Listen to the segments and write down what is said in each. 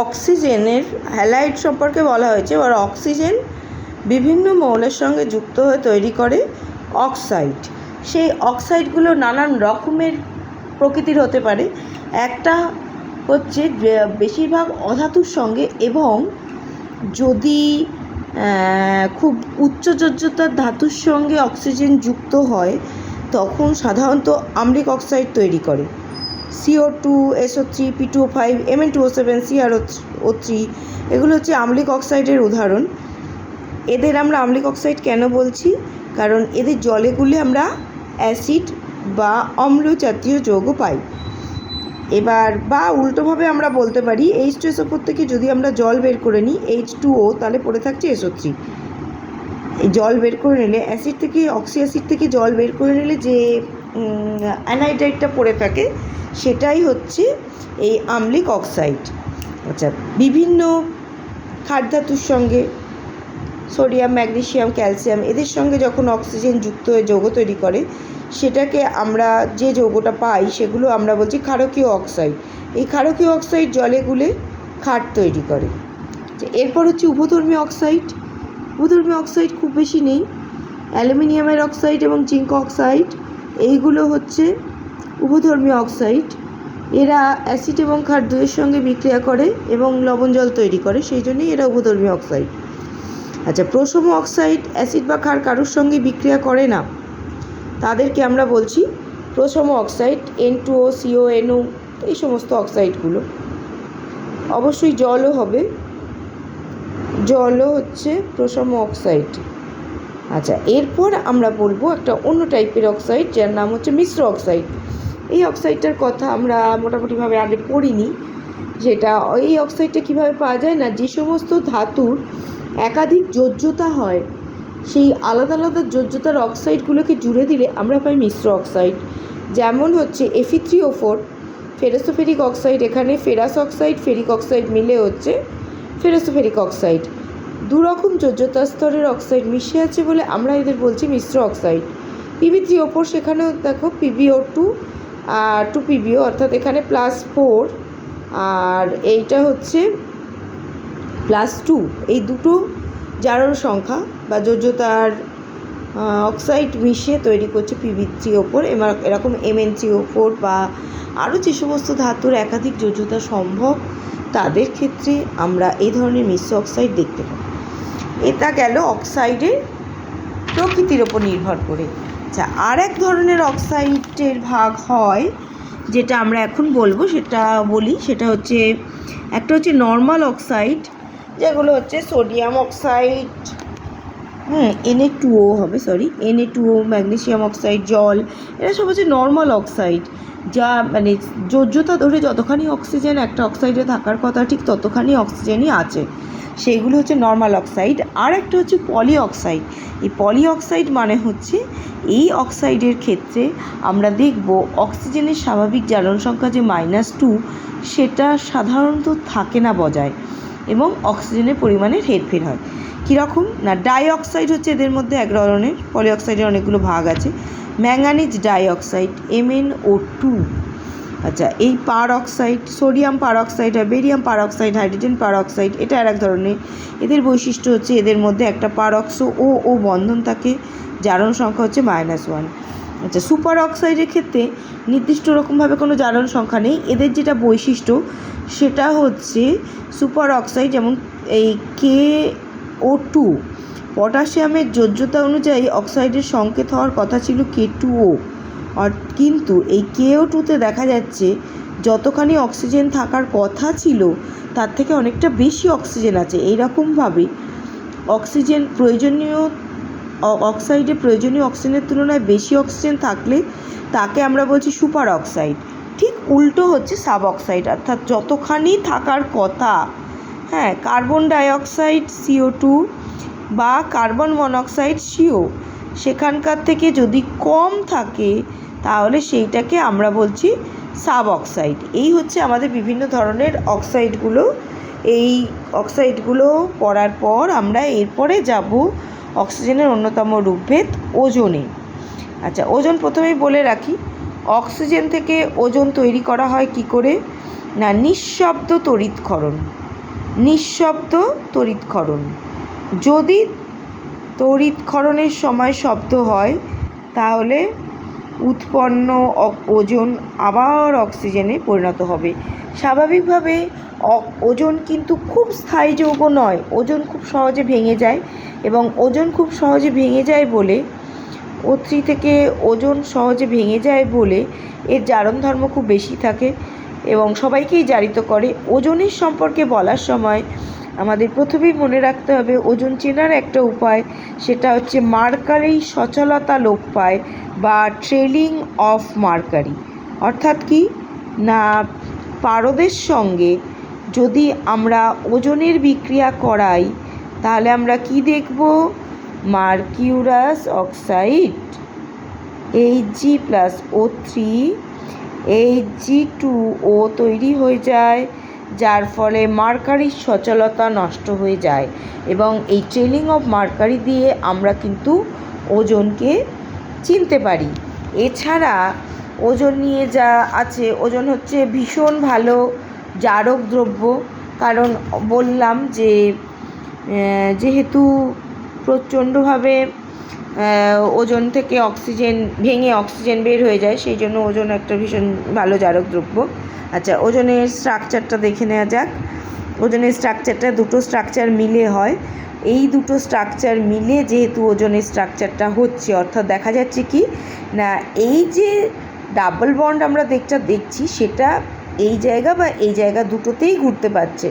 অক্সিজেনের হ্যালাইড সম্পর্কে বলা হয়েছে, এবার অক্সিজেন বিভিন্ন মৌলের সঙ্গে যুক্ত হয়ে তৈরি করে অক্সাইড। সেই অক্সাইডগুলো নানান রকমের প্রকৃতির হতে পারে। একটা হচ্ছে বেশিরভাগ অধাতুর সঙ্গে, এবং যদি খুব উচ্চ যোজ্যতার ধাতুর সঙ্গে অক্সিজেন যুক্ত হয় তখন সাধারণত আম্লিক অক্সাইড তৈরি করে। CO2, SO3, P2O5, Mn2O7, CrO3 এগুলো হচ্ছে আম্লিক অক্সাইডের উদাহরণ। এদের আমরা আম্লিক অক্সাইড কেন বলছি? কারণ এদের জলে গুলে আমরা অ্যাসিড বা অম্ল জাতীয় যৌগ পাই। এবার বা উল্টোভাবে আমরা বলতে পারি H2SO4 থেকে যদি আমরা জল বের করে নিই H2O, তাহলে পড়ে থাকছে SO3। এই জল বের করে নিলে অ্যাসিড থেকে, অক্সি অ্যাসিড থেকে জল বের করে নিলে যে অ্যানাইড্রাইডটা পড়ে থাকে সেটাই হচ্ছে এই আম্লিক অক্সাইড। আচ্ছা, বিভিন্ন ক্ষার ধাতুর সঙ্গে সোডিয়াম, ম্যাগনেসিয়াম, ক্যালসিয়াম এদের সঙ্গে যখন অক্সিজেন যুক্ত হয়ে যৌগ তৈরি করে সেটাকে আমরা যে যৌগটা পাই সেগুলো আমরা বলছি ক্ষারকীয় অক্সাইড। এই ক্ষারকীয় অক্সাইড জলে গুলে ক্ষার তৈরি করে। এরপর হচ্ছে উভধর্মী অক্সাইড। উভধর্মী অক্সাইড খুব বেশি নেই। অ্যালুমিনিয়ামের অক্সাইড এবং জিঙ্ক অক্সাইড এইগুলো হচ্ছে উভধর্মী অক্সাইড। এরা অ্যাসিড এবং ক্ষার দুইয়ের সঙ্গে বিক্রিয়া করে এবং লবণ জল তৈরি করে, সেই জন্যই এরা উভধর্মী অক্সাইড। আচ্ছা, প্রশম অক্সাইড অ্যাসিড বা ক্ষার কারোর সঙ্গে বিক্রিয়া করে না, তাদেরকে আমরা বলছি প্রশম অক্সাইড। N2O, CO, NO এই সমস্ত অক্সাইডগুলো। অবশ্যই জলও হবে, জলও হচ্ছে প্রশম অক্সাইড। আচ্ছা, এরপর আমরা বলবো একটা অন্য টাইপের অক্সাইড যার নাম হচ্ছে মিশ্র অক্সাইড। এই অক্সাইডটার কথা আমরা মোটামুটিভাবে আগে পড়িনি। যেটা এই অক্সাইডটা কীভাবে পাওয়া যায় না, যে সমস্ত ধাতুর একাধিক যোজ্যতা হয় সেই আলাদা আলাদা যোজ্যতার অক্সাইডগুলোকে জুড়ে দিলে আমরা পাই মিশ্র অক্সাইড। যেমন হচ্ছে Fe3O4 ফেরাসোফেরিক অক্সাইড। এখানে ফেরাস অক্সাইড, ফেরিক অক্সাইড মিলে হচ্ছে ফেরাসোফেরিক অক্সাইড। দুরকম যোজ্যতা স্তরের অক্সাইড মিশে আছে বলে আমরা এদের বলছি মিশ্র অক্সাইড। Pb3O4 সেখানেও দেখো PbO2 আর 2PbO, অর্থাৎ এখানে +4 আর এইটা হচ্ছে +2। এই দুটো জারণ সংখ্যা বা যোজ্যতার অক্সাইড মিশিয়ে তৈরি করছে Pb3O4। এরকম Mn3O4 বা আরও যে সমস্ত ধাতুর একাধিক যোজ্যতা সম্ভব তাদের ক্ষেত্রে আমরা এই ধরনের মিশ্র অক্সাইড দেখতে পাই। এটা গেল অক্সাইডের প্রকৃতির ওপর নির্ভর করে। আচ্ছা, আর এক ধরনের অক্সাইডের ভাগ হয় যেটা আমরা এখন বলবো, সেটা বলি। সেটা হচ্ছে একটা হচ্ছে নর্মাল অক্সাইড, যেগুলো হচ্ছে সোডিয়াম অক্সাইড, Na2O হবে, Na2O, ম্যাগনেসিয়াম অক্সাইড, জল, এরা সব হচ্ছে নর্মাল অক্সাইড। যা মানে যোজ্যতা ধরে যতখানি অক্সিজেন একটা অক্সাইডে থাকার কথা ঠিক ততখানি অক্সিজেনই আছে, সেইগুলো হচ্ছে নর্মাল অক্সাইড। আর একটা হচ্ছে পলি অক্সাইড। এই পলি অক্সাইড মানে হচ্ছে এই অক্সাইডের ক্ষেত্রে আমরা দেখব অক্সিজেনের স্বাভাবিক জারণ সংখ্যা যে -2 সেটা সাধারণত থাকে না বজায়, এবং অক্সিজেনের পরিমাণের হেরফের হয়। কীরকম না, ডাই অক্সাইড হচ্ছে এদের মধ্যে এক ধরনের। পলি অক্সাইডের অনেকগুলো ভাগ আছে। Manganese die oxide MnO2। আচ্ছা, এই পার অক্সাইড, সোডিয়াম পার অক্সাইড হয়, বেরিয়াম পার অক্সাইড, হাইড্রোজেন পার অক্সাইড, এটা আর এক ধরনের। এদের বৈশিষ্ট্য হচ্ছে এদের মধ্যে একটা পারঅক্সো ও বন্ধন থাকে, জারণ সংখ্যা হচ্ছে -1। আচ্ছা, সুপার অক্সাইডের ক্ষেত্রে নির্দিষ্ট রকমভাবে কোনো জারণ সংখ্যা নেই। এদের যেটা বৈশিষ্ট্য সেটা হচ্ছে সুপার অক্সাইড, যেমন এই KO2 পটাশিয়ামের যোজ্যতা অনুযায়ী অক্সাইডের সংকেত হওয়ার কথা ছিল K2O, কিন্তু এই KO2তে দেখা যাচ্ছে যতখানি অক্সিজেন থাকার কথা ছিল তার থেকে অনেকটা বেশি অক্সিজেন আছে। এইরকমভাবে অক্সিজেন প্রয়োজনীয় অক্সাইডে প্রয়োজনীয় অক্সিজেনের তুলনায় বেশি অক্সিজেন থাকলে তাকে আমরা বলছি সুপার অক্সাইড। ঠিক উল্টো হচ্ছে সাব অক্সাইড, অর্থাৎ যতখানি থাকার কথা, কার্বন ডাইঅক্সাইড CO2 বা কার্বন মনোক্সাইড CO সেখানকার থেকে যদি কম থাকে তাহলে সেইটাকে আমরা বলছি সাব অক্সাইড। এই হচ্ছে আমাদের বিভিন্ন ধরনের অক্সাইডগুলো। এই অক্সাইডগুলো পড়ার পর আমরা এরপরে যাব অক্সিজেনের অন্যতম রূপভেদ ওজোনে। আচ্ছা, ওজোন প্রথমেই বলে রাখি, অক্সিজেন থেকে ওজোন তৈরি করা হয় কি করে না নিঃশব্দ তড়িৎক্ষরণ। নিঃশব্দ তড়িৎক্ষরণ। যদি তড়িৎক্ষরণের সময় শব্দ হয় তাহলে উৎপন্ন ওজন আবার অক্সিজেনে পরিণত হবে। স্বাভাবিকভাবে ওজন কিন্তু খুব স্থায়ী যৌগ নয়, ওজন খুব সহজে ভেঙে যায়, এবং ওজন খুব সহজে ভেঙে যায় বলে O3 থেকে ওজন সহজে ভেঙে যায় বলে এর জারণ ধর্ম খুব বেশি থাকে এবং সবাইকেই জারিত করে। ওজনের সম্পর্কে বলার সময় আমাদের প্রথমেই মনে রাখতে হবে ওজন চেনার একটা উপায়, সেটা হচ্ছে মার্কারি সচলতা লোপ পায় বা ট্রেলিং অফ মার্কারি। অর্থাৎ কি না, পারদের সঙ্গে যদি আমরা ওজনের বিক্রিয়া করাই তাহলে আমরা কি দেখব, মার্কিউরাস অক্সাইড Hg+O3 Hg2O তৈরি হয়ে যায়, যার ফলে মার্কারির সচলতা নষ্ট হয়ে যায়। এবং এই ট্রেলিং অফ মার্কারি দিয়ে আমরা কিন্তু ওজনকে চিনতে পারি। এছাড়া ওজন নিয়ে যা আছে, ওজন হচ্ছে ভীষণ ভালো জারক দ্রব্য, কারণ বললাম যে যেহেতু প্রচণ্ডভাবে ওজন থেকে অক্সিজেন ভেঙে অক্সিজেন বের হয়ে যায়, সেই জন্য ওজন একটা ভীষণ ভালো জারক দ্রব্য। আচ্ছা, ওজনের স্ট্রাকচারটা দেখে নেওয়া যাক। ওজনের স্ট্রাকচারটা দুটো স্ট্রাকচার মিলে হয়। এই দুটো স্ট্রাকচার মিলে যেহেতু ওজনের স্ট্রাকচারটা হচ্ছে, অর্থাৎ দেখা যাচ্ছে কি না, এই যে ডাবল বন্ড আমরা দেখছি সেটা এই জায়গা বা এই জায়গা দুটোতেই ঘুরতে পারছে,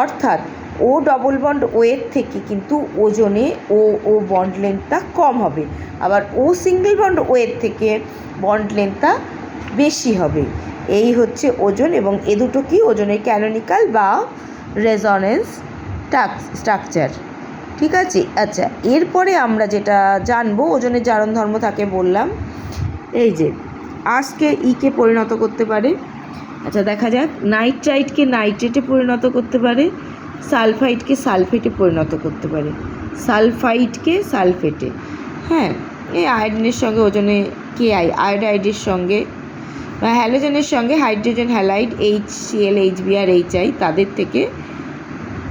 অর্থাৎ ও ডবল বন্ড ওয়ের থেকে কিন্তু ওজনে ও বন্ড লেন্থটা কম হবে, আবার ও সিঙ্গেল বন্ড ওয়ের থেকে বন্ড লেন্থটা বেশি হবে। এই হচ্ছে ওজন, এবং এ দুটো কি ওজনের ক্যানোনিক্যাল বা রেজোনেন্স স্ট্রাকচার। ঠিক আছে। আচ্ছা, এরপরে আমরা যেটা জানবো, ওজনের জারণ ধর্ম থাকে বললাম, এই যে আজকে ইকে পরিণত করতে পারে। আচ্ছা, দেখা যাক, নাইট্রাইটকে নাইট্রেটে পরিণত করতে পারে, সালফাইডকে সালফেটে পরিণত করতে পারে, সালফাইডকে সালফেটে। হ্যাঁ, এই আয়োডিনের সঙ্গে ওজনে KI, আয়োডাইডের সঙ্গে বা হ্যালোজেনের সঙ্গে hydrogen halide HCl HBr HI, তাদের থেকে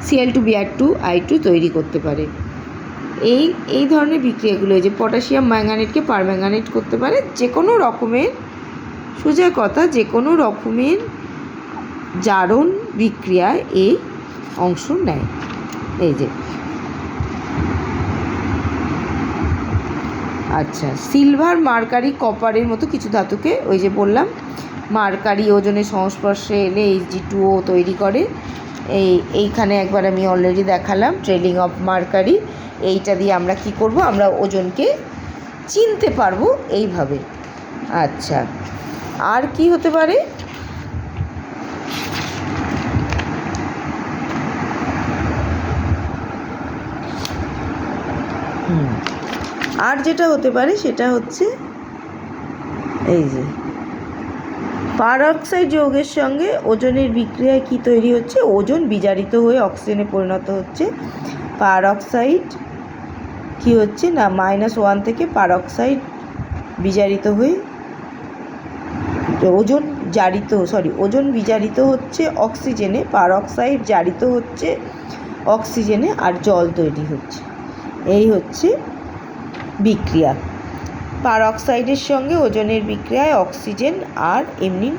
Cl2Br2I2 তৈরি করতে পারে। এই ধরনের বিক্রিয়াগুলো, যে পটাশিয়াম ম্যাঙ্গানেটকে পারম্যাঙ্গানেট করতে পারে। যে কোনো রকমের, সোজা কথা, যে কোনো রকমের জারণ বিক্রিয়ায় এই অংশ নেয়। এই যে আচ্ছা, সিলভার, মার্কারি, কপারের মতো কিছু ধাতুকে, ওই যে বললাম, মার্কারি ওজনের সংস্পর্শে এলে Hg2O তৈরি করে। এইখানে একবার আমি অলরেডি দেখালাম ট্রেলিং অফ মার্কারি। এইটা দিয়ে আমরা কি করব, আমরা ওজনকে চিনতে পারবো এইভাবে। আচ্ছা, আর কি হতে পারে, আর যেটা হতে পারে সেটা হচ্ছে এই যে পারঅক্সাইড যৌগের সঙ্গে ওজনের বিক্রিয়ায় কি তৈরি হচ্ছে, ওজন বিজারিত হয়ে অক্সিজেনে পরিণত হচ্ছে। পারঅক্সাইড কি হচ্ছে না, -1 থেকে পারঅক্সাইড বিজারিত হয়ে ওজন বিজারিত হচ্ছে অক্সিজেনে, পারঅক্সাইড জারিত হচ্ছে অক্সিজেনে, আর জল তৈরি হচ্ছে। এই হচ্ছে বিক্রিয়া। পারঅক্সাইডের সঙ্গে ওজনের বিক্রিয়ায় অক্সিজেন আর এমনি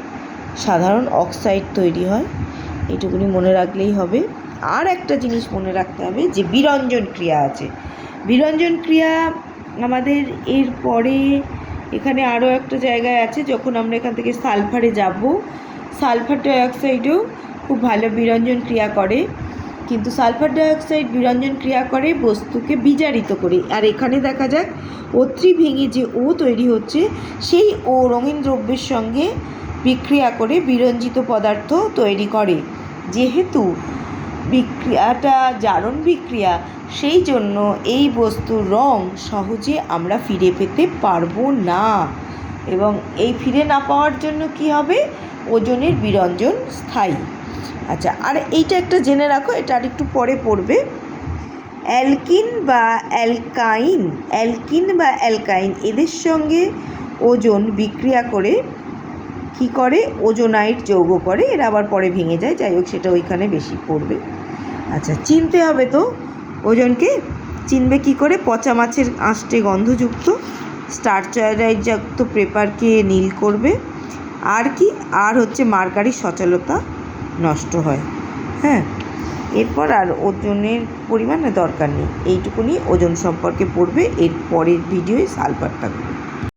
সাধারণ অক্সাইড তৈরি হয়। এইটুকুনি মনে রাখলেই হবে। আর একটা জিনিস মনে রাখতে হবে যে বিরঞ্জন ক্রিয়া আছে। বিরঞ্জন ক্রিয়া আমাদের এর পরে এখানে আরও একটা জায়গায় আছে, যখন আমরা এখান থেকে সালফারে যাব, সালফার ডাইঅক্সাইডও খুব ভালো বিরঞ্জন ক্রিয়া করে, কিন্তু সালফার ডাইঅক্সাইড বিরঞ্জন ক্রিয়া করে বস্তুকে বিজারিত করে। আর এখানে দেখা যাক O3 ভেঙে যে ও তৈরি হচ্ছে, সেই ও রঙিন দ্রব্যের সঙ্গে বিক্রিয়া করে বিরঞ্জিত পদার্থ তৈরি করে। যেহেতু বিক্রিয়াটা জারণ বিক্রিয়া, সেই জন্য এই বস্তুর রং সহজে আমরা ফিরে পেতে পারবো না, এবং এই ফিরে না পাওয়ার জন্য কি হবে, ওজনের বিরঞ্জন স্থায়ী। আচ্ছা, আর এইটা একটা জেনে রাখো, এটা আর একটু পরে পড়বে। অ্যালকিন বা অ্যালকাইন এদের সঙ্গে ওজন বিক্রিয়া করে কী করে, ওজোনাইট যৌগ করে, এরা আবার পরে ভেঙে যায়, যাই হোক সেটা ওইখানে বেশি পড়বে। আচ্ছা, চিনতে হবে তো ওজনকে। চিনবে কী করে? পচা মাছের আঁশটে গন্ধযুক্ত স্টারচারাইডযুক্ত পেপারকে নীল করবে। আর কি, আর হচ্ছে মার্কারির সচলতা নষ্ট হয়। হ্যাঁ, এরপর আর ওজনের পরিমাণ দরকার নেই, এইটুকুনি ওজন সম্পর্কে পড়বে। এর পরের ভিডিওয় সালফার থাকবে।